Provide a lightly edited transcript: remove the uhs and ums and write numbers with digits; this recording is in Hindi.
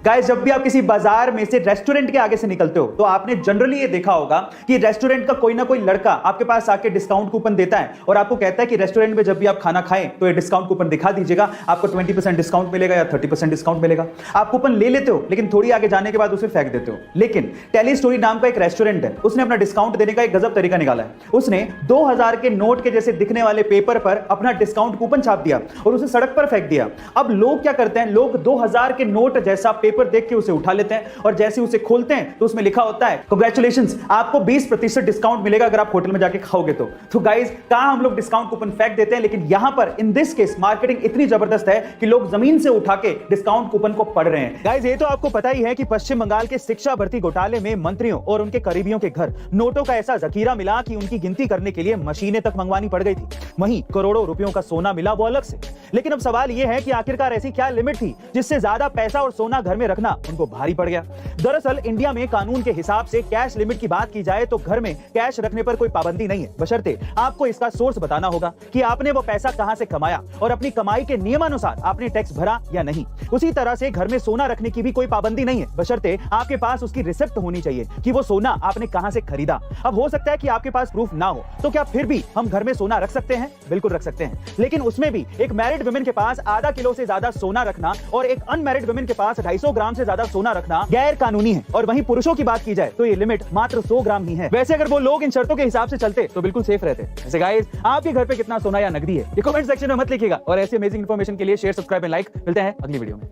गाइस, जब भी आप किसी बाजार में से रेस्टोरेंट के आगे से निकलते हो तो आपने जनरली ये देखा होगा कि रेस्टोरेंट का कोई ना कोई लड़का आपके पास आके डिस्काउंट कूपन देता है और आपको कहता है कि रेस्टोरेंट में जब भी आप खाना खाएं तो ये डिस्काउंट कूपन दिखा दीजिएगा, आपको 20% डिस्काउंट मिलेगा या 30% डिस्काउंट मिलेगा। आप कूपन ले लेते हो लेकिन थोड़ी आगे जाने के बाद उसे फेंक देते हो। लेकिन टेली स्टोरी नाम का एक रेस्टोरेंट है, उसने अपना डिस्काउंट देने का एक गजब तरीका निकाला है। उसने 2000 के नोट के जैसे दिखने वाले पेपर पर अपना डिस्काउंट कूपन छाप दिया और उसे सड़क पर फेंक दिया। अब लोग क्या करते हैं, लोग 2000 के नोट जैसा पेपर देख के उसे उठा लेते हैं और जैसे उसे खोलते हैं तो उसमें लिखा होता है कांग्रेचुलेशंस, आपको 20% डिस्काउंट मिलेगा अगर आप होटल में जाके खाओगे तो गाइस, कहां हम लोग डिस्काउंट कूपन फेंक देते हैं, लेकिन यहां पर इन दिस केस मार्केटिंग इतनी जबरदस्त है कि लोग जमीन से उठा के डिस्काउंट कूपन को पढ़ रहे हैं। गाइस, ये तो आपको पता ही है कि पश्चिम बंगाल के शिक्षा भर्ती घोटाले में मंत्रियों और उनके करीबियों के घर नोटों का ऐसा जखीरा मिला कि उनकी गिनती करने के लिए मशीनें तक मंगवानी पड़ गई थी। वहीं करोड़ों रुपयों का सोना मिला, वो अलग से। लेकिन अब सवाल यह है कि आखिरकार ऐसी क्या लिमिट थी जिससे ज्यादा पैसा और सोना घर में रखना उनको भारी पड़ गया। दरअसल इंडिया में कानून के हिसाब से कैश लिमिट की बात की जाए तो घर में कैश रखने पर कोई पाबंदी नहीं है, बशर्ते आपको इसका सोर्स बताना होगा कि आपने वो पैसा कहां से कमाया और अपनी कमाई के नियमानुसार आपने टैक्स भरा या नहीं। उसी तरह से घर में सोना रखने की भी कोई पाबंदी नहीं है, बशर्ते आपके पास उसकी रिसिप्ट होनी चाहिए कि वो सोना आपने कहां से खरीदा। अब हो सकता है कि आपके पास प्रूफ ना हो, तो क्या फिर भी हम घर में सोना रख सकते हैं? बिल्कुल रख सकते हैं, लेकिन उसमें भी एक मैरिड वुमेन के पास आधा किलो से ज्यादा सोना रखना और एक अनमैरिड वुमेन के पास 250 ग्राम से ज्यादा सोना रखना गैर कानूनी है। और वहीं पुरुषों की बात की जाए तो ये लिमिट मात्र 100 ग्राम ही है। वैसे अगर वो लोग इन शर्तों के हिसाब से चलते तो बिल्कुल सेफ रहते। वैसे गाइस, आपके घर पे कितना सोना या नकदी है ये कमेंट सेक्शन में मत लिखिएगा और ऐसी अमेजिंग इन्फॉर्मेशन के लिए शेयर, सब्सक्राइब एंड लाइक। मिलते हैं अगली वीडियो में।